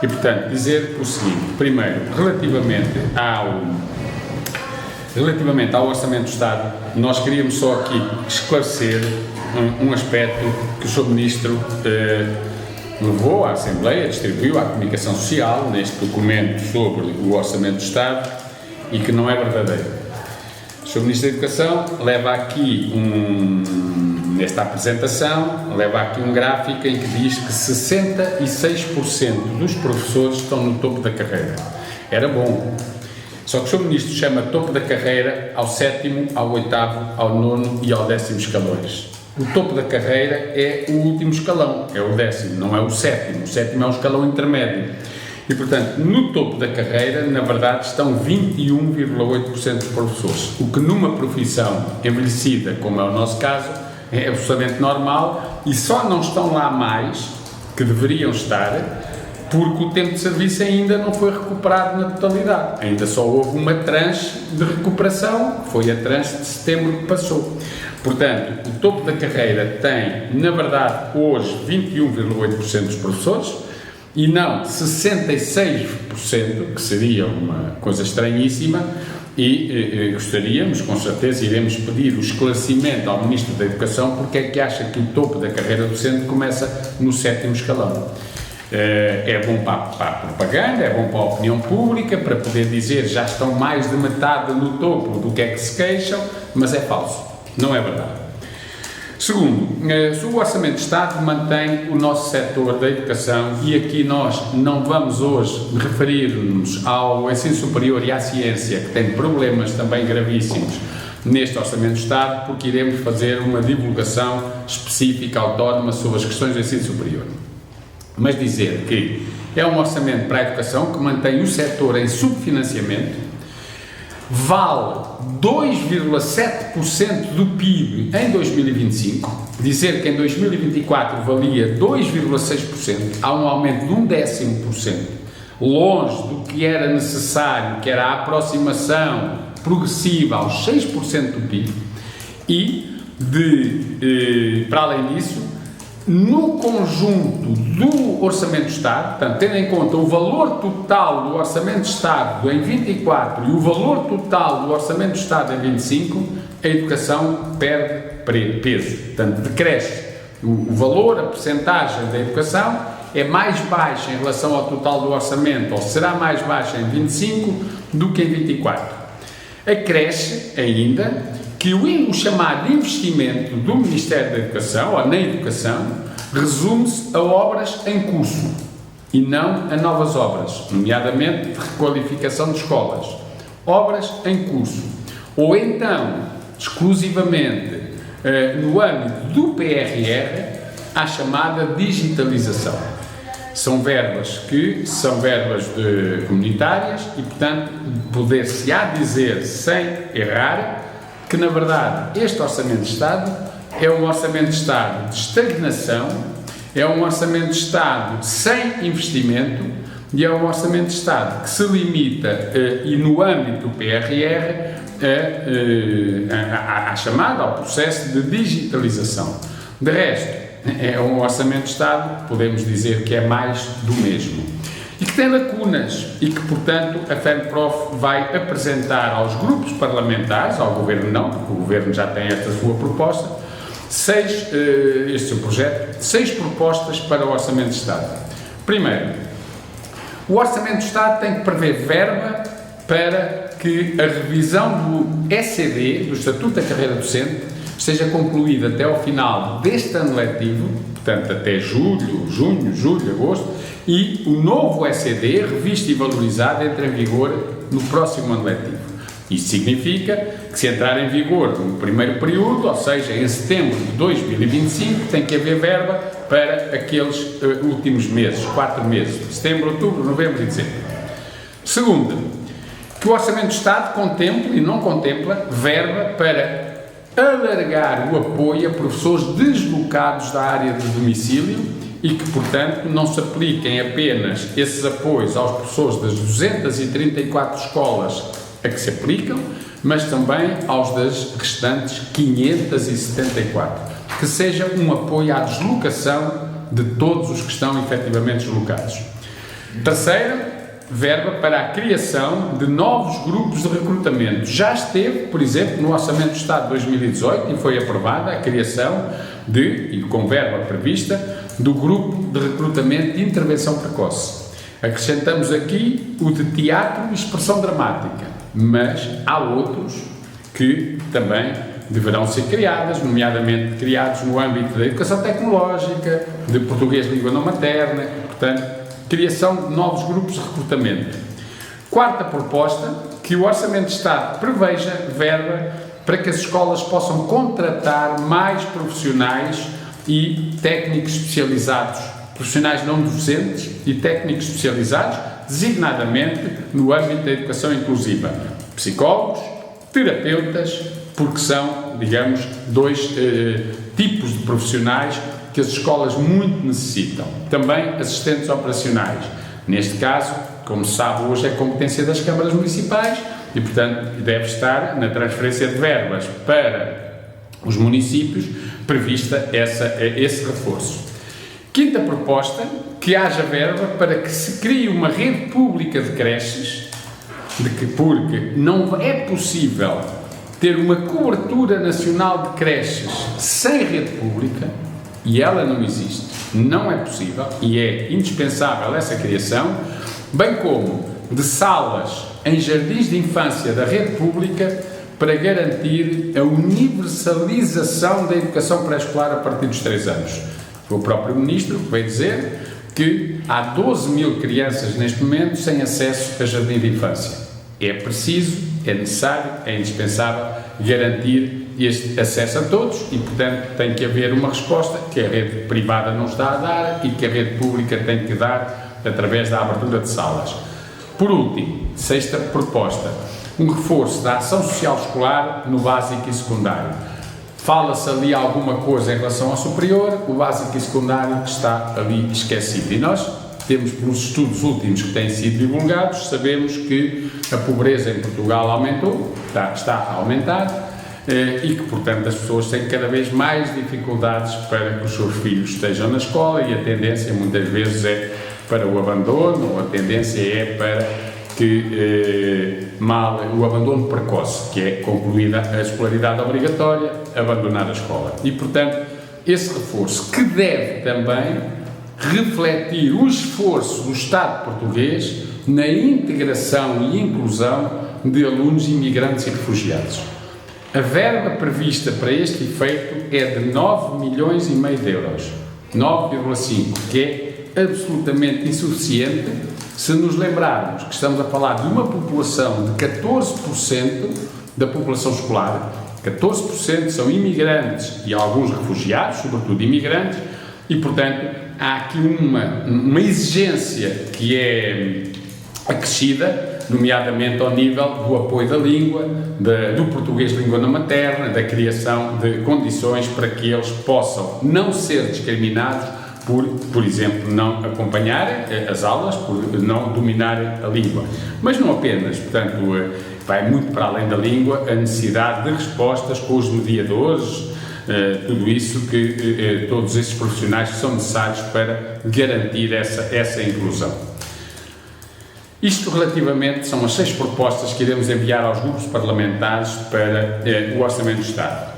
E, portanto, dizer o seguinte: primeiro, relativamente ao Orçamento do Estado, nós queríamos só aqui esclarecer um aspecto que o Sr. Ministro levou à Assembleia, distribuiu à comunicação social, neste documento sobre o Orçamento do Estado, e que não é verdadeiro. O Sr. Ministro da Educação leva aqui nesta apresentação, leva aqui um gráfico em que diz que 66% dos professores estão no topo da carreira. Era bom. Só que o Sr. Ministro chama topo da carreira ao 7º, ao 8º, ao 9º e ao 10º escalões. O topo da carreira é o último escalão, é o 10º, não é o 7º. O 7º é um escalão intermédio. E, portanto, no topo da carreira, na verdade, estão 21,8% dos professores. O que numa profissão envelhecida, como é o nosso caso, é absolutamente normal, e só não estão lá mais que deveriam estar porque o tempo de serviço ainda não foi recuperado na totalidade. Ainda só houve uma tranche de recuperação, que foi a tranche de setembro que passou. Portanto, o topo da carreira tem, na verdade, hoje 21,8% dos professores e não 66%, que seria uma coisa estranhíssima, e gostaríamos, com certeza, iremos pedir o esclarecimento ao Ministro da Educação porque é que acha que o topo da carreira docente começa no 7º escalão. É bom para a propaganda, é bom para a opinião pública, para poder dizer já estão mais de metade no topo do que é que se queixam, mas é falso, não é verdade. Segundo, o Orçamento de Estado mantém o nosso setor da educação e aqui nós não vamos hoje referir-nos ao ensino superior e à ciência, que tem problemas também gravíssimos neste Orçamento de Estado, porque iremos fazer uma divulgação específica, autónoma, sobre as questões do ensino superior. Mas dizer que é um orçamento para a educação que mantém o setor em subfinanciamento, vale 2,7% do PIB em 2025, dizer que em 2024 valia 2,6%, há um aumento de 1/10%, longe do que era necessário, que era a aproximação progressiva aos 6% do PIB, e, para além disso, no conjunto do Orçamento do Estado, portanto, tendo em conta o valor total do Orçamento do Estado em 24 e o valor total do Orçamento do Estado em 25, a educação perde peso, portanto, decresce. O valor, a percentagem da educação é mais baixa em relação ao total do orçamento, ou será mais baixa em 25 do que em 24. Acresce ainda que o chamado investimento do Ministério da Educação, ou na educação, resume-se a obras em curso e não a novas obras, nomeadamente de requalificação de escolas. Obras em curso. Ou então, exclusivamente no âmbito do PRR, a chamada digitalização. São verbas que são verbas comunitárias e, portanto, poder-se-á dizer, sem errar, que, na verdade, este Orçamento de Estado é um Orçamento de Estado de estagnação, é um Orçamento de Estado sem investimento e é um Orçamento de Estado que se limita, e no âmbito do PRR, à chamada, ao processo de digitalização. De resto, é um Orçamento de Estado, podemos dizer que é mais do mesmo. E que tem lacunas e que, portanto, a FENPROF vai apresentar aos grupos parlamentares, ao Governo não, porque o Governo já tem esta sua proposta, este seu projeto, 6 propostas para o Orçamento de Estado. Primeiro, o Orçamento de Estado tem que prever verba para que a revisão do ECD, do Estatuto da Carreira Docente, seja concluída até ao final deste ano letivo, portanto até junho, julho, agosto, e o novo ECD, revisto e valorizado, entra em vigor no próximo ano letivo. Isso significa que, se entrar em vigor no primeiro período, ou seja, em setembro de 2025, tem que haver verba para aqueles últimos meses, 4 meses, setembro, outubro, novembro e dezembro. Segundo, que o Orçamento do Estado contempla e não contempla verba para alargar o apoio a professores deslocados da área de domicílio e que, portanto, não se apliquem apenas esses apoios aos professores das 234 escolas a que se aplicam, mas também aos das restantes 574, que seja um apoio à deslocação de todos os que estão efetivamente deslocados. Terceira, verba para a criação de novos grupos de recrutamento. Já esteve, por exemplo, no Orçamento do Estado de 2018 e foi aprovada a criação e com verba prevista, do grupo de recrutamento de intervenção precoce. Acrescentamos aqui o de teatro e expressão dramática, mas há outros que também deverão ser criadas, nomeadamente criados no âmbito da educação tecnológica, de português língua não materna, portanto, criação de novos grupos de recrutamento. Quarta proposta, que o Orçamento de Estado preveja verba para que as escolas possam contratar mais profissionais e técnicos especializados, profissionais não docentes e técnicos especializados, designadamente no âmbito da educação inclusiva, psicólogos, terapeutas, porque são, digamos, dois tipos de profissionais que as escolas muito necessitam. Também assistentes operacionais. Neste caso, como se sabe, hoje é competência das câmaras municipais e, portanto, deve estar na transferência de verbas para os municípios prevista esse reforço. Quinta proposta, que haja verba para que se crie uma rede pública de creches, porque não é possível ter uma cobertura nacional de creches sem rede pública, e ela não existe, não é possível, e é indispensável essa criação, bem como de salas em jardins de infância da rede pública para garantir a universalização da educação pré-escolar a partir dos 3 anos. Foi o próprio Ministro que veio dizer que há 12 mil crianças neste momento sem acesso a jardim de infância. É preciso, é necessário, é indispensável garantir este acesso a todos e, portanto, tem que haver uma resposta que a rede privada não está a dar e que a rede pública tem que dar através da abertura de salas. Por último, sexta proposta, um reforço da ação social escolar no básico e secundário. Fala-se ali alguma coisa em relação ao superior, o básico e secundário está ali esquecido. E nós temos, pelos estudos últimos que têm sido divulgados, sabemos que a pobreza em Portugal aumentou, está a aumentar, e que, portanto, as pessoas têm cada vez mais dificuldades para que os seus filhos estejam na escola e a tendência muitas vezes é para o abandono, ou a tendência é para que o abandono precoce, que é concluída a escolaridade obrigatória, abandonar a escola. E, portanto, esse reforço que deve também refletir o esforço do Estado português na integração e inclusão de alunos imigrantes e refugiados. A verba prevista para este efeito é de 9,5 milhões de euros, 9,5, que é absolutamente insuficiente se nos lembrarmos que estamos a falar de uma população de 14% da população escolar, 14% são imigrantes e alguns refugiados, sobretudo imigrantes, e, portanto, há aqui uma exigência que é acrescida, nomeadamente ao nível do apoio da língua, do português língua não materna, da criação de condições para que eles possam não ser discriminados por exemplo, não acompanharem as aulas, por não dominarem a língua. Mas não apenas, portanto, vai muito para além da língua a necessidade de respostas com os mediadores, tudo isso todos esses profissionais que são necessários para garantir essa inclusão. Isto relativamente são as 6 propostas que iremos enviar aos grupos parlamentares para o Orçamento do Estado.